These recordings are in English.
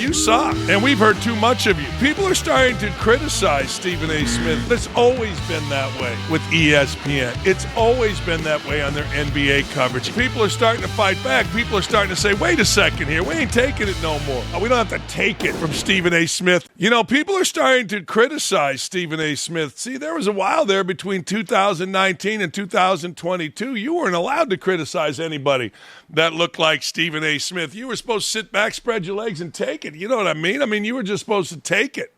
you suck. And we've heard too much of you. People are starting to criticize Stephen A. Smith. It's always been that way with ESPN. It's always been that way on their NBA coverage. People are starting to fight back. People are starting to say, wait a second here. We ain't taking it no more. We don't have to take it from Stephen A. Smith. You know, people are starting to criticize Stephen A. Smith. See, there was a while there between 2019 and 2022. You weren't allowed to criticize anybody that looked like Stephen A. Smith. You were supposed to sit back, spread your legs, and take it. You know what I mean? I mean, you were just supposed to take it.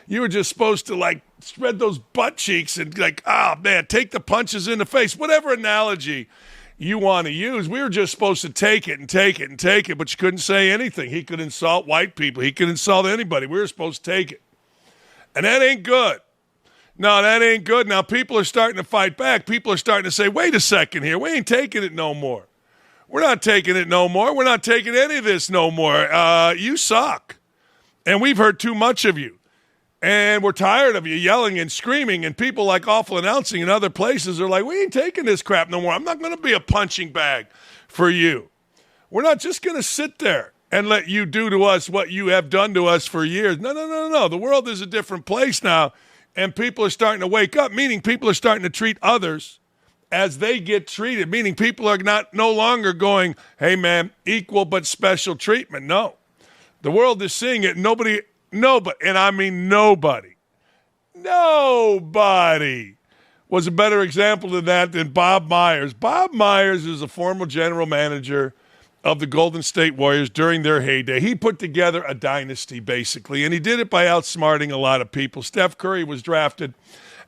You were just supposed to, like, spread those butt cheeks and, like, oh, man, take the punches in the face. Whatever analogy you want to use, we were just supposed to take it and take it and take it, but you couldn't say anything. He could insult white people. He could insult anybody. We were supposed to take it. And that ain't good. No, that ain't good. Now, people are starting to fight back. People are starting to say, wait a second here. We ain't taking it no more. We're not taking it no more. We're not taking any of this no more. You suck. And we've heard too much of you. And we're tired of you yelling and screaming. And people like Awful Announcing in other places are like, we ain't taking this crap no more. I'm not going to be a punching bag for you. We're not just going to sit there and let you do to us what you have done to us for years. No. The world is a different place now. And people are starting to wake up, meaning people are starting to treat others as they get treated, meaning people are no longer going, hey, man, equal but special treatment. No. The world is seeing it. Nobody, and I mean nobody was a better example of that than Bob Myers. Bob Myers is a former general manager of the Golden State Warriors during their heyday. He put together a dynasty, basically, and he did it by outsmarting a lot of people. Steph Curry was drafted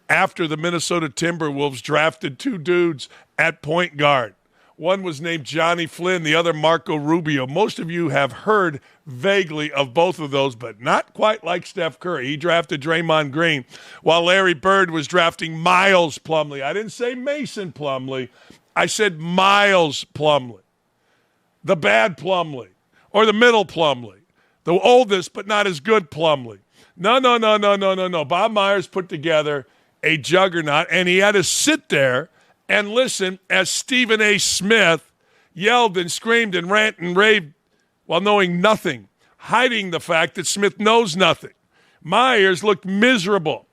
after the Minnesota Timberwolves drafted two dudes at point guard. One was named Johnny Flynn, the other Marco Rubio. Most of you have heard vaguely of both of those, but not quite like Steph Curry. He drafted Draymond Green, while Larry Bird was drafting Miles Plumlee. I didn't say Mason Plumlee. I said Miles Plumlee. The bad Plumlee, or the middle Plumlee, the oldest but not as good Plumlee. No. Bob Myers put together a juggernaut, and he had to sit there and listen as Stephen A. Smith yelled and screamed and ranted and raved while knowing nothing, hiding the fact that Smith knows nothing. Myers looked miserable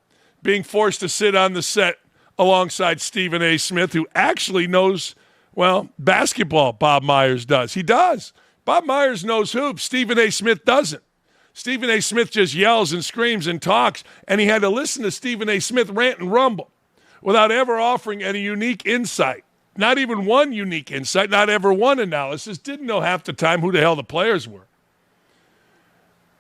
being forced to sit on the set alongside Stephen A. Smith, who actually knows, well, basketball. Bob Myers does. He does. Bob Myers knows hoops. Stephen A. Smith doesn't. Stephen A. Smith just yells and screams and talks, and he had to listen to Stephen A. Smith rant and rumble without ever offering any unique insight. Not even one unique insight, not ever one analysis. Didn't know half the time who the hell the players were.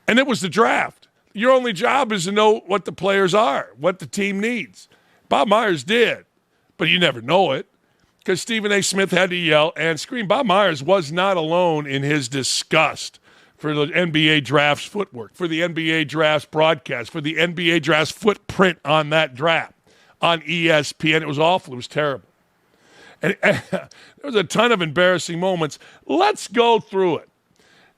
And it was the draft. Your only job is to know what the players are, what the team needs. Bob Myers did, but you never know it because Stephen A. Smith had to yell and scream. Bob Myers was not alone in his disgust for the NBA draft's footwork, for the NBA draft's broadcast, for the NBA draft's footprint on that draft on ESPN. It was awful. It was terrible. And there was a ton of embarrassing moments. Let's go through it.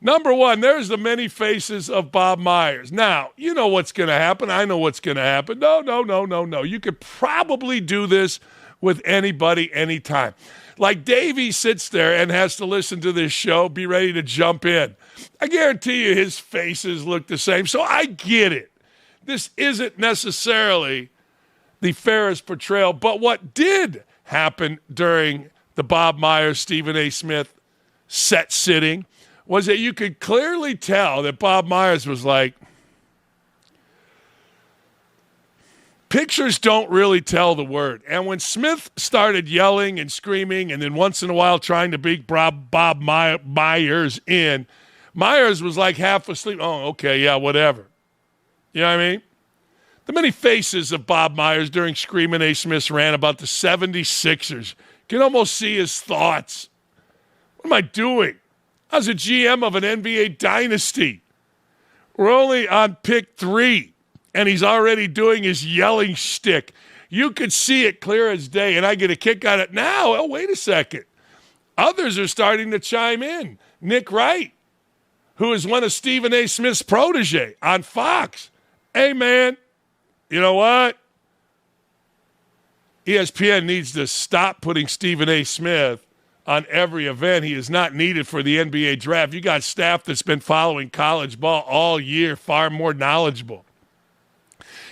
Number one, there's the many faces of Bob Myers. Now, you know what's going to happen. I know what's going to happen. No. You could probably do this with anybody, anytime. Like Davey sits there and has to listen to this show, be ready to jump in. I guarantee you his faces look the same, so I get it. This isn't necessarily the fairest portrayal, but what did happen during the Bob Myers, Stephen A. Smith set sitting was that you could clearly tell that Bob Myers was like, pictures don't really tell the word. And when Smith started yelling and screaming and then once in a while trying to beat Bob Myers in, Myers was like half asleep. Oh, okay, yeah, whatever. You know what I mean? The many faces of Bob Myers during Screaming A. Smith's rant about the 76ers. You can almost see his thoughts. What am I doing? I was a GM of an NBA dynasty. We're only on pick 3, and he's already doing his yelling shtick. You could see it clear as day, and I get a kick out of it now. Oh, wait a second. Others are starting to chime in. Nick Wright, who is one of Stephen A. Smith's protege on Fox. Hey, man, you know what? ESPN needs to stop putting Stephen A. Smith on every event. He is not needed for the NBA draft. You got staff that's been following college ball all year, far more knowledgeable.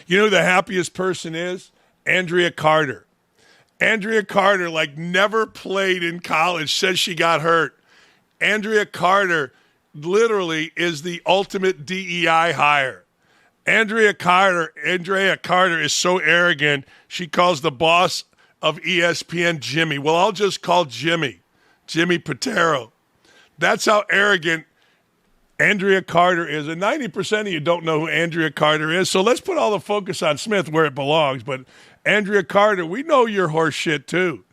You know who the happiest person is? Andrea Carter. Andrea Carter, like, never played in college, says she got hurt. Andrea Carter literally is the ultimate DEI hire. Andrea Carter is so arrogant, she calls the boss of ESPN Jimmy. Well, I'll just call Jimmy Patero. That's how arrogant Andrea Carter is. And 90% of you don't know who Andrea Carter is. So let's put all the focus on Smith where it belongs. But Andrea Carter, we know you're horse shit too.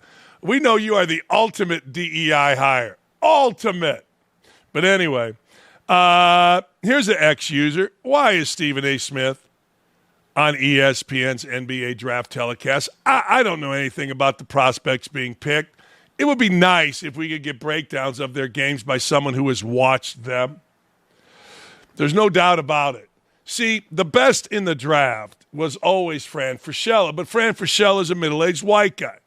We know you are the ultimate DEI hire. Ultimate. But anyway, here's an X-user. Why is Stephen A. Smith on ESPN's NBA draft telecast? I don't know anything about the prospects being picked. It would be nice if we could get breakdowns of their games by someone who has watched them. There's no doubt about it. See, the best in the draft was always Fran Fraschilla, but Fran Fraschilla is a middle-aged white guy.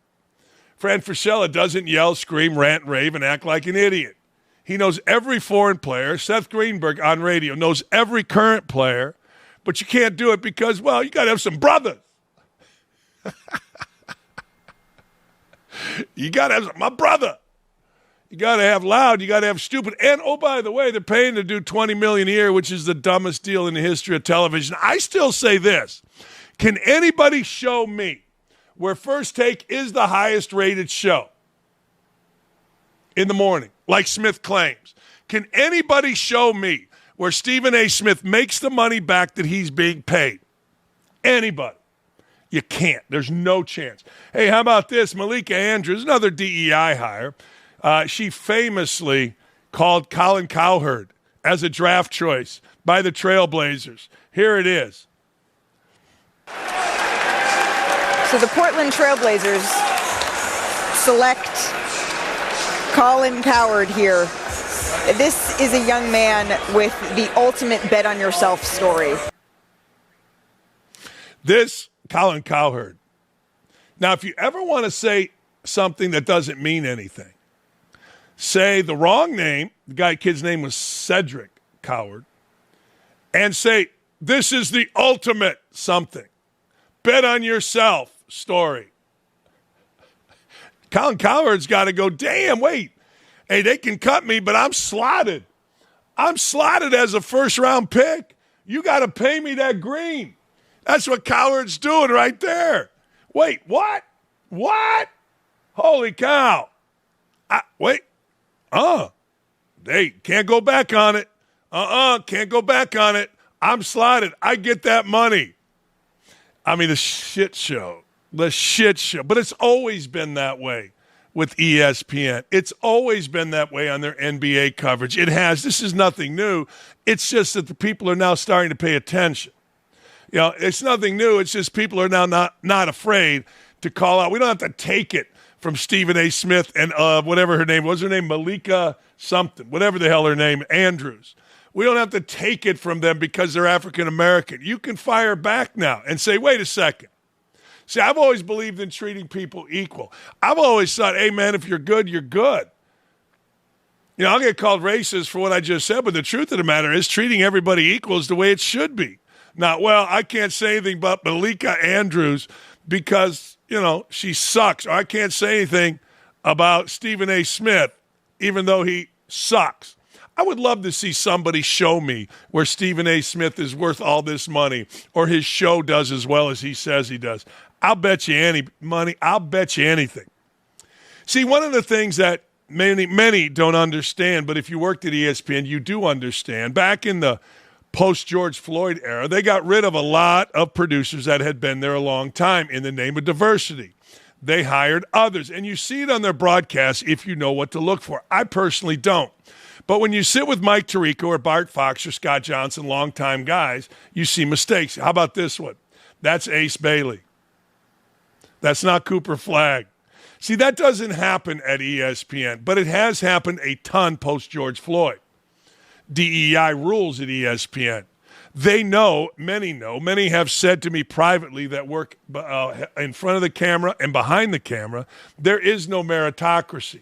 Fran Fraschilla doesn't yell, scream, rant, rave, and act like an idiot. He knows every foreign player. Seth Greenberg on radio knows every current player, but you can't do it because, well, you got to have some brothers. You got to have my brother. You got to have loud. You got to have stupid. And, oh, by the way, they're paying to do $20 million a year, which is the dumbest deal in the history of television. I still say this. Can anybody show me where First Take is the highest-rated show in the morning, like Smith claims? Can anybody show me where Stephen A. Smith makes the money back that he's being paid? Anybody. You can't. There's no chance. Hey, how about this? Malika Andrews, another DEI hire. She famously called Colin Cowherd as a draft choice by the Trailblazers. Here it is. So the Portland Trailblazers select Colin Cowherd here. This is a young man with the ultimate bet on yourself story. This Colin Cowherd. Now, if you ever want to say something that doesn't mean anything, say the wrong name, the kid's name was Cedric Cowherd, and say, this is the ultimate something. Bet on yourself story. Colin Cowherd's got to go, damn, wait. Hey, they can cut me, but I'm slotted. I'm slotted as a first-round pick. You got to pay me that green. That's what Cowherd's doing right there. Wait, what? What? Holy cow. Wait. They can't go back on it. Can't go back on it. I'm slotted. I get that money. I mean, the shit show. But it's always been that way with ESPN. It's always been that way on their NBA coverage. It has. This is nothing new. It's just that the people are now starting to pay attention. You know, it's nothing new. It's just people are now not afraid to call out. We don't have to take it from Stephen A. Smith and whatever her name was. Her name Malika something, whatever the hell her name, Andrews. We don't have to take it from them because they're African-American. You can fire back now and say, wait a second. See, I've always believed in treating people equal. I've always thought, hey, man, if you're good, you're good. You know, I'll get called racist for what I just said, but the truth of the matter is treating everybody equal is the way it should be. Now, well, I can't say anything about Malika Andrews because, you know, she sucks. Or I can't say anything about Stephen A. Smith, even though he sucks. I would love to see somebody show me where Stephen A. Smith is worth all this money or his show does as well as he says he does. I'll bet you any money. I'll bet you anything. See, one of the things that many don't understand, but if you worked at ESPN, you do understand. Back in the post-George Floyd era, they got rid of a lot of producers that had been there a long time in the name of diversity. They hired others, and you see it on their broadcasts if you know what to look for. I personally don't. But when you sit with Mike Tirico or Bart Fox or Scott Johnson, longtime guys, you see mistakes. How about this one? That's Ace Bailey. That's not Cooper Flagg. See, that doesn't happen at ESPN, but it has happened a ton post-George Floyd. DEI rules at ESPN. They know, many have said to me privately that work in front of the camera and behind the camera, there is no meritocracy.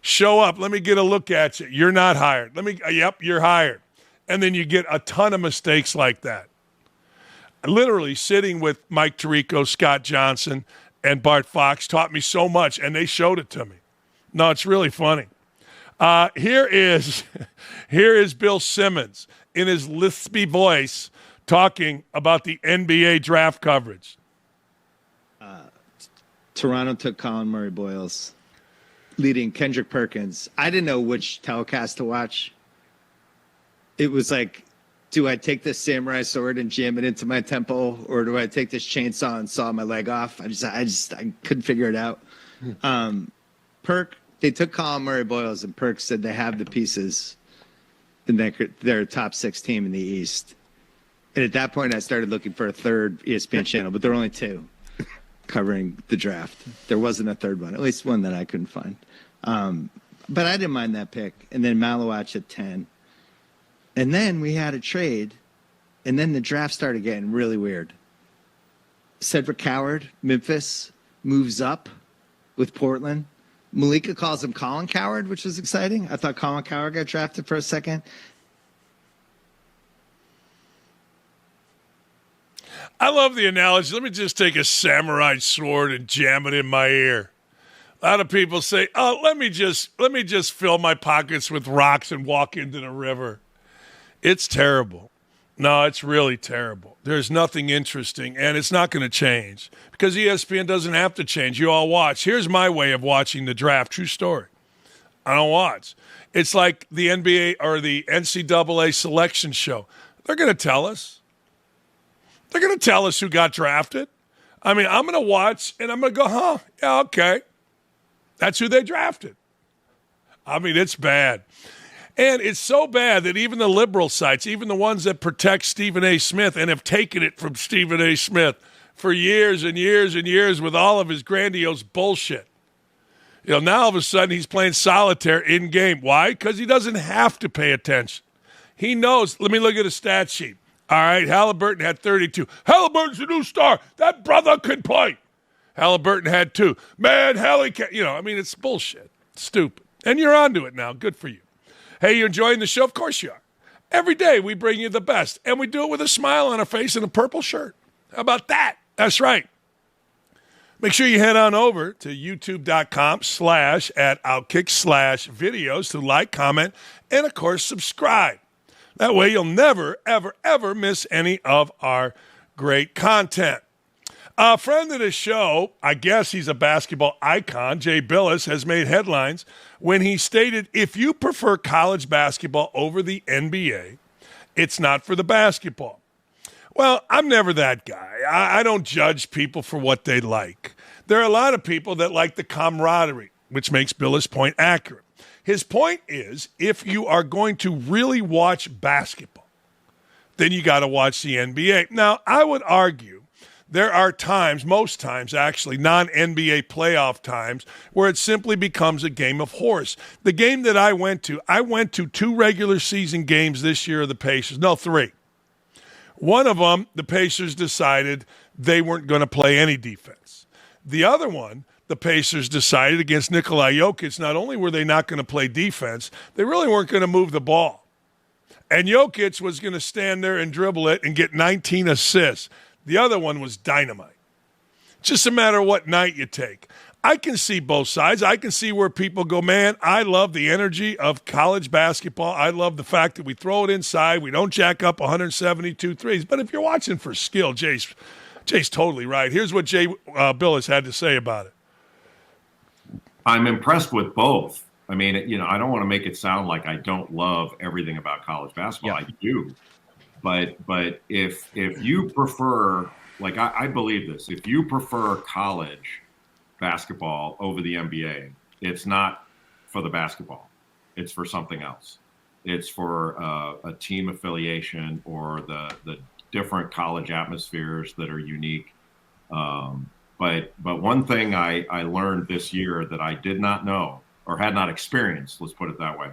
Show up. Let me get a look at you. You're not hired. Yep, you're hired. And then you get a ton of mistakes like that. Literally sitting with Mike Tirico, Scott Johnson, and Bart Fox taught me so much, and they showed it to me. No, it's really funny. Here is Bill Simmons in his lispy voice talking about the NBA draft coverage. Toronto took Colin Murray-Boyles, leading Kendrick Perkins. I didn't know which telecast to watch. It was like, do I take this samurai sword and jam it into my temple, or do I take this chainsaw and saw my leg off? I couldn't figure it out. They took Colin Murray-Boyles, and Perk said they have the pieces in their top 6 team in the East. And at that point, I started looking for a third ESPN channel, but there were only 2 covering the draft. There wasn't a third one, at least one that I couldn't find. But I didn't mind that pick. And then Malawach at 10. And then we had a trade, and then the draft started getting really weird. Cedric Coward, Memphis, moves up with Portland. Malika calls him Colin Coward, which was exciting. I thought Colin Coward got drafted for a second. I love the analogy. Let me just take a samurai sword and jam it in my ear. A lot of people say, "Oh, let me just fill my pockets with rocks and walk into the river." It's terrible. No, it's really terrible. There's nothing interesting, and it's not going to change because ESPN doesn't have to change. You all watch. Here's my way of watching the draft. True story. I don't watch. It's like the NBA or the NCAA selection show. They're going to tell us. They're going to tell us who got drafted. I mean, I'm going to watch, and I'm going to go, yeah, okay. That's who they drafted. I mean, it's bad. And it's so bad that even the liberal sites, even the ones that protect Stephen A. Smith and have taken it from Stephen A. Smith for years and years and years with all of his grandiose bullshit. Now all of a sudden he's playing solitaire in-game. Why? Because he doesn't have to pay attention. He knows. Let me look at a stat sheet. All right, Halliburton had 32. Halliburton's a new star. That brother can play. Halliburton had 2. Man, Hallie can't. It's bullshit. It's stupid. And you're onto it now. Good for you. Hey, you enjoying the show? Of course you are. Every day we bring you the best, and we do it with a smile on our face and a purple shirt. How about that? That's right. Make sure you head on over to youtube.com/@OutKick/videos to like, comment, and, of course, subscribe. That way you'll never, ever, ever miss any of our great content. A friend of the show, I guess he's a basketball icon, Jay Bilas, has made headlines when he stated, if you prefer college basketball over the NBA, it's not for the basketball. Well, I'm never that guy. I don't judge people for what they like. There are a lot of people that like the camaraderie, which makes Bilas' point accurate. His point is, if you are going to really watch basketball, then you got to watch the NBA. Now, I would argue there are times, most times actually, non-NBA playoff times, where it simply becomes a game of horse. The game that I went to 2 regular season games this year of the Pacers. No, 3. One of them, the Pacers decided they weren't going to play any defense. The other one, the Pacers decided against Nikola Jokic, not only were they not going to play defense, they really weren't going to move the ball. And Jokic was going to stand there and dribble it and get 19 assists. The other one was dynamite. Just a matter of what night you take. I can see both sides. I can see where people go, man, I love the energy of college basketball. I love the fact that we throw it inside. We don't jack up 172 threes. But if you're watching for skill, Jay's totally right. Here's what Jay Bilas had to say about it. I'm impressed with both. I mean, I don't want to make it sound like I don't love everything about college basketball. Yeah. I do. But if you prefer, like I believe this, if you prefer college basketball over the NBA, it's not for the basketball. It's for something else. It's for a team affiliation or the different college atmospheres that are unique. But one thing I learned this year that I did not know or had not experienced, let's put it that way.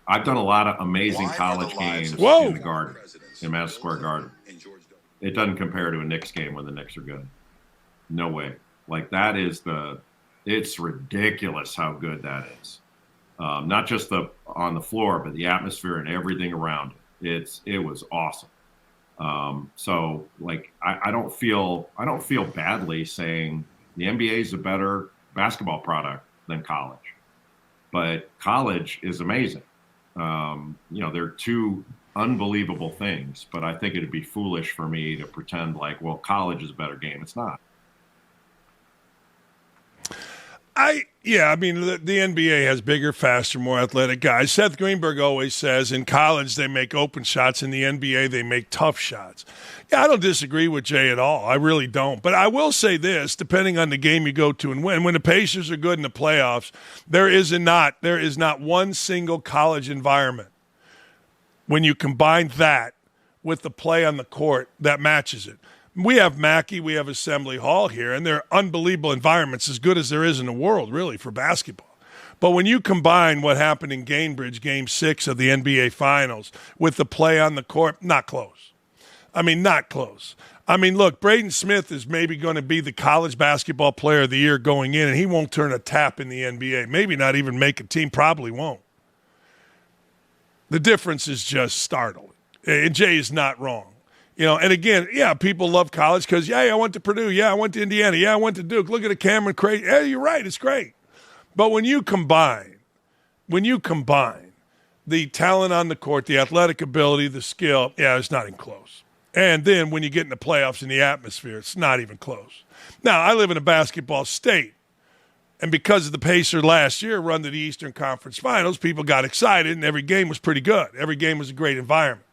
I've done a lot of amazing college games in the Garden, in Madison Square Garden. It doesn't compare to a Knicks game when the Knicks are good. No way. Like it's ridiculous how good that is. not just on the floor, but the atmosphere and everything around it. It was awesome. So like I don't feel badly saying the NBA is a better basketball product than college, but college is amazing. They're two unbelievable things, but I think it'd be foolish for me to pretend like, well, college is a better game. It's not. The NBA has bigger, faster, more athletic guys. Seth Greenberg always says in college they make open shots, in the NBA they make tough shots. Yeah, I don't disagree with Jay at all. I really don't. But I will say this, depending on the game you go to and when the Pacers are good in the playoffs, there is not one single college environment when you combine that with the play on the court that matches it. We have Mackey, we have Assembly Hall here, and they're unbelievable environments, as good as there is in the world, really, for basketball. But when you combine what happened in Gainbridge, Game 6 of the NBA Finals, with the play on the court, not close. Not close. Look, Braden Smith is maybe going to be the college basketball player of the year going in, and he won't turn a tap in the NBA. Maybe not even make a team, probably won't. The difference is just startling. And Jay is not wrong. And again, people love college because, I went to Purdue. I went to Indiana. I went to Duke. Look at the Cameron Craig. Yeah, you're right. It's great. But when you combine the talent on the court, the athletic ability, the skill, it's not even close. And then when you get in the playoffs and the atmosphere, it's not even close. Now, I live in a basketball state. And because of the Pacers last year run to the Eastern Conference Finals, people got excited, and every game was pretty good. Every game was a great environment.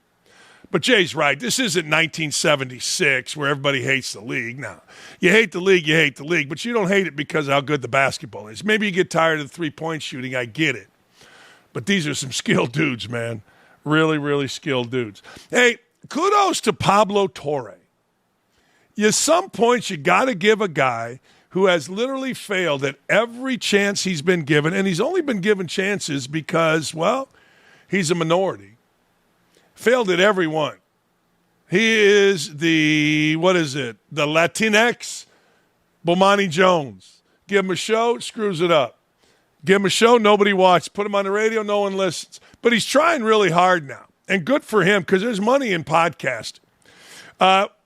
But Jay's right. This isn't 1976 where everybody hates the league. No. You hate the league, but you don't hate it because of how good the basketball is. Maybe you get tired of the three-point shooting. I get it. But these are some skilled dudes, man. Really, really skilled dudes. Hey, kudos to Pablo Torre. At some point, you got to give a guy who has literally failed at every chance he's been given, and he's only been given chances because, he's a minority. Failed at every one. He is the Latinx Bomani Jones. Give him a show, screws it up. Give him a show, nobody watches. Put him on the radio, no one listens. But he's trying really hard now. And good for him because there's money in podcasting.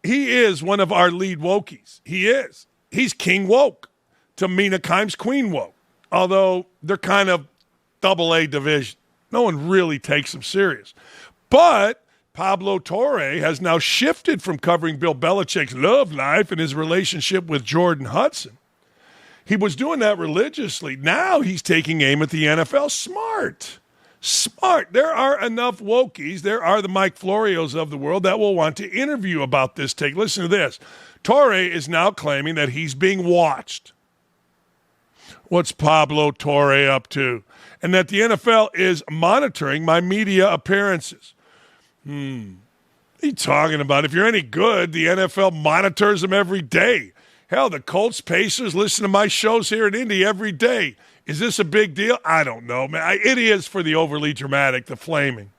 He is one of our lead wokies. He is. He's King Woke to Mina Kimes Queen Woke. Although they're kind of double-A division. No one really takes him serious. But Pablo Torre has now shifted from covering Bill Belichick's love life and his relationship with Jordan Hudson. He was doing that religiously. Now he's taking aim at the NFL. Smart. There are enough wokies. There are the Mike Florios of the world that will want to interview about this take. Listen to this. Torre is now claiming that he's being watched. What's Pablo Torre up to? And that the NFL is monitoring my media appearances. What are you talking about? If you're any good, the NFL monitors them every day. Hell, the Colts, Pacers listen to my shows here in Indy every day. Is this a big deal? I don't know, man. It is for the overly dramatic, the flaming.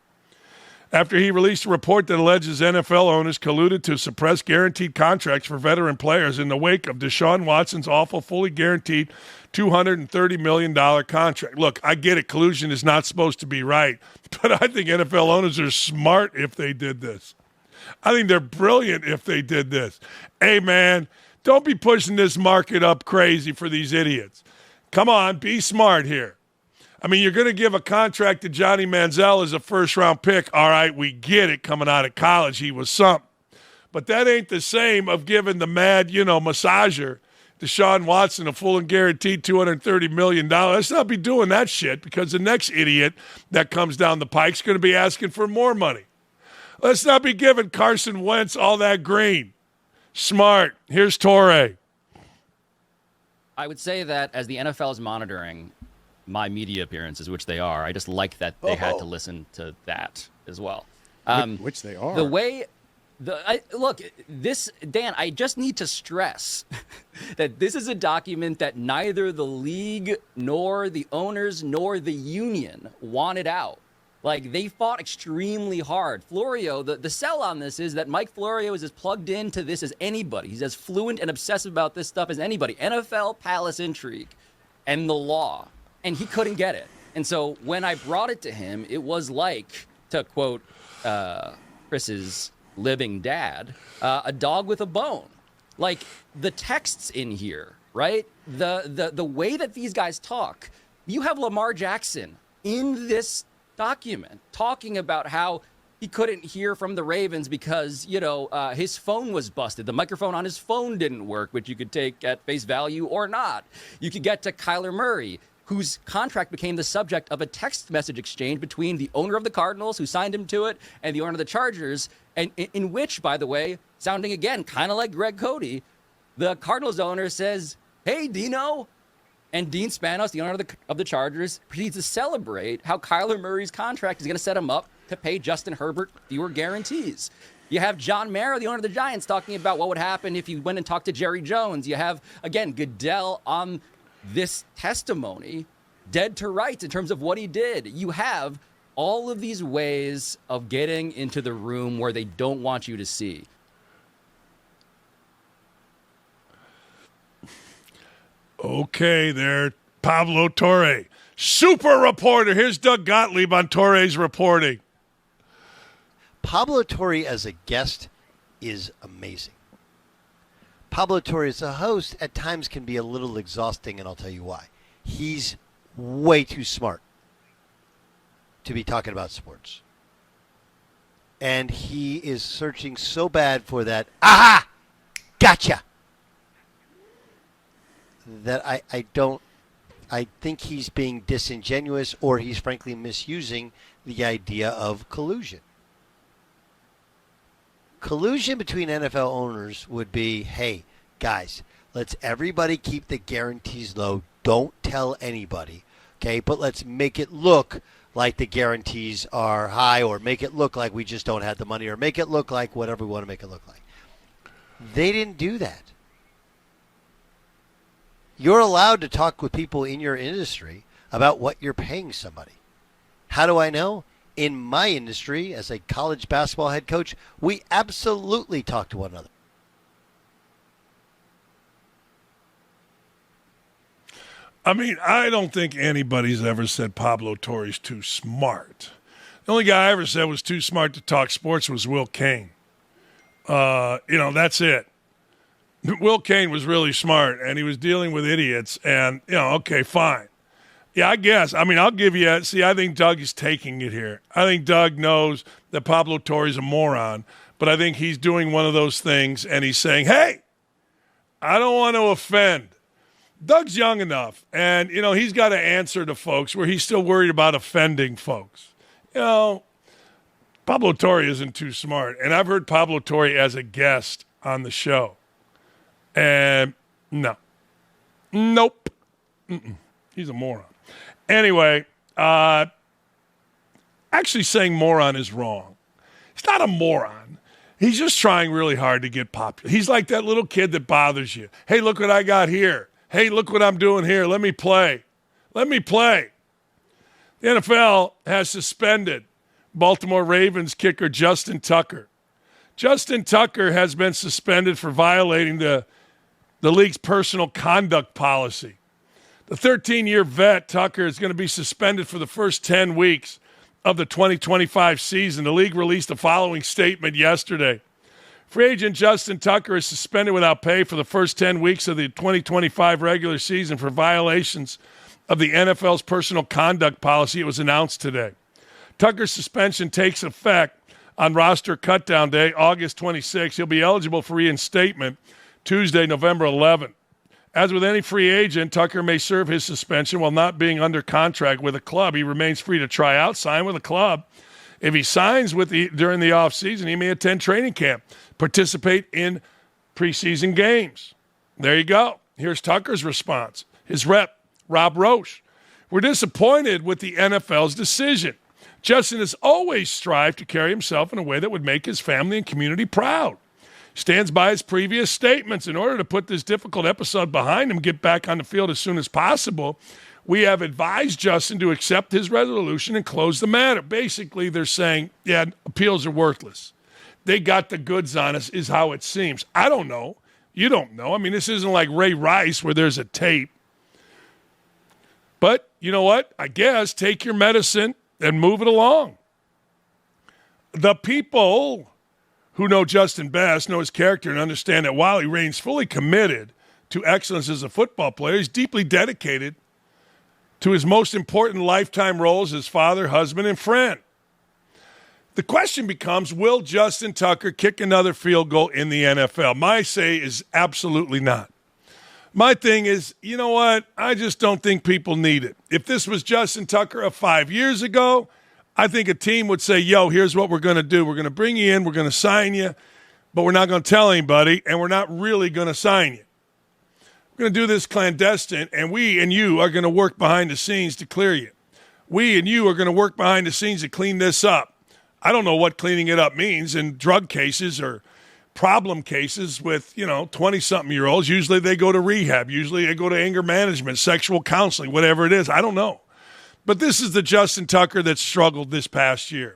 After he released a report that alleges NFL owners colluded to suppress guaranteed contracts for veteran players in the wake of Deshaun Watson's awful, fully guaranteed $230 million contract. Look, I get it. Collusion is not supposed to be right. But I think NFL owners are smart if they did this. I think they're brilliant if they did this. Hey, man, don't be pushing this market up crazy for these idiots. Come on, be smart here. You're going to give a contract to Johnny Manziel as a first-round pick. All right, we get it. Coming out of college, he was something. But that ain't the same of giving the mad, massager, Deshaun Watson, a full and guaranteed $230 million. Let's not be doing that shit because the next idiot that comes down the pike is going to be asking for more money. Let's not be giving Carson Wentz all that green. Smart. Here's Torre. I would say that as the NFL is monitoring my media appearances, which they are, I just like that they had to listen to that as well. Which they are. The way... Look, this, Dan, I just need to stress that this is a document that neither the league nor the owners nor the union wanted out. They fought extremely hard. Florio, the sell on this is that Mike Florio is as plugged into this as anybody. He's as fluent and obsessive about this stuff as anybody. NFL, palace intrigue, and the law. And he couldn't get it. And so when I brought it to him, it was like, to quote Chris's living dad, a dog with a bone. Like the texts in here, right? The way that these guys talk, you have Lamar Jackson in this document talking about how he couldn't hear from the Ravens because, his phone was busted. The microphone on his phone didn't work, which you could take at face value or not. You could get to Kyler Murray, whose contract became the subject of a text message exchange between the owner of the Cardinals, who signed him to it, and the owner of the Chargers, and in which, by the way, sounding again kind of like Greg Cody, the Cardinals owner says, "Hey, Dino." And Dean Spanos, the owner of the Chargers, proceeds to celebrate how Kyler Murray's contract is going to set him up to pay Justin Herbert fewer guarantees. You have John Mara, the owner of the Giants, talking about what would happen if you went and talked to Jerry Jones. You have, again, Goodell on this testimony, dead to rights in terms of what he did. You have all of these ways of getting into the room where they don't want you to see. Okay, there, Pablo Torre. Super reporter. Here's Doug Gottlieb on Torre's reporting. Pablo Torre as a guest is amazing. Pablo Torre as a host at times can be a little exhausting, and I'll tell you why. He's way too smart to be talking about sports. And he is searching so bad for that, aha, gotcha, that I think he's being disingenuous, or he's frankly misusing the idea of collusion. Collusion between NFL owners would be, hey, guys, let's everybody keep the guarantees low. Don't tell anybody, okay? But let's make it look like the guarantees are high, or make it look like we just don't have the money, or make it look like whatever we want to make it look like. They didn't do that. You're allowed to talk with people in your industry about what you're paying somebody. How do I know? In my industry, as a college basketball head coach, we absolutely talk to one another. I mean, I don't think anybody's ever said Pablo Torre's too smart. The only guy I ever said was too smart to talk sports was Will Cain. That's it. Will Cain was really smart, and he was dealing with idiots, and, okay, fine. Yeah, I guess. I mean, I'll give you – see, I think Doug is taking it here. I think Doug knows that Pablo Torre's a moron, but I think he's doing one of those things, and he's saying, hey, I don't want to offend. Doug's young enough, and, he's got to answer to folks where he's still worried about offending folks. Pablo Torre isn't too smart, and I've heard Pablo Torre as a guest on the show. And no. Nope. He's a moron. Anyway, actually saying moron is wrong. He's not a moron. He's just trying really hard to get popular. He's like that little kid that bothers you. Hey, look what I got here. Hey, look what I'm doing here. Let me play. Let me play. The NFL has suspended Baltimore Ravens kicker Justin Tucker. Justin Tucker has been suspended for violating the league's personal conduct policy. The 13-year vet, Tucker, is going to be suspended for the first 10 weeks of the 2025 season. The league released the following statement yesterday. Free agent Justin Tucker is suspended without pay for the first 10 weeks of the 2025 regular season for violations of the NFL's personal conduct policy. It was announced today. Tucker's suspension takes effect on roster cutdown day, August 26. He'll be eligible for reinstatement Tuesday, November 11th. As with any free agent, Tucker may serve his suspension while not being under contract with a club. He remains free to try out, sign with a club. If he signs during the offseason, he may attend training camp, participate in preseason games. There you go. Here's Tucker's response. His rep, Rob Roche. We're disappointed with the NFL's decision. Justin has always strived to carry himself in a way that would make his family and community proud. Stands by his previous statements. In order to put this difficult episode behind him, get back on the field as soon as possible, we have advised Justin to accept his resolution and close the matter. Basically, they're saying, yeah, appeals are worthless. They got the goods on us, is how it seems. I don't know. You don't know. I mean, this isn't like Ray Rice where there's a tape. But you know what? I guess take your medicine and move it along. The people who know Justin best know his character and understand that while he remains fully committed to excellence as a football player, he's deeply dedicated to his most important lifetime roles as father, husband, and friend. The question becomes, will Justin Tucker kick another field goal in the NFL? My say is absolutely not. My thing is, you know what? I just don't think people need it. If this was Justin Tucker of 5 years ago, I think a team would say, yo, here's what we're going to do. We're going to bring you in, we're going to sign you, but we're not going to tell anybody, and we're not really going to sign you. We're going to do this clandestine, and we and you are going to work behind the scenes to clear you. We and you are going to work behind the scenes to clean this up. I don't know what cleaning it up means in drug cases or problem cases with, 20-something-year-olds. Usually they go to rehab. Usually they go to anger management, sexual counseling, whatever it is. I don't know. But this is the Justin Tucker that struggled this past year.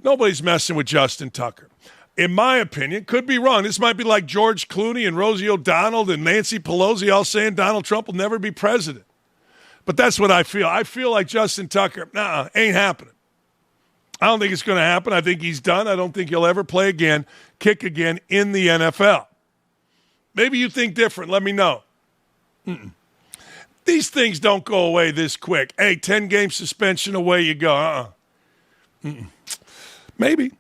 Nobody's messing with Justin Tucker. In my opinion, could be wrong. This might be like George Clooney and Rosie O'Donnell and Nancy Pelosi all saying Donald Trump will never be president. But that's what I feel. I feel like Justin Tucker, ain't happening. I don't think it's going to happen. I think he's done. I don't think he'll ever play again, kick again in the NFL. Maybe you think different. Let me know. These things don't go away this quick. Hey, 10-game suspension, away you go. Maybe.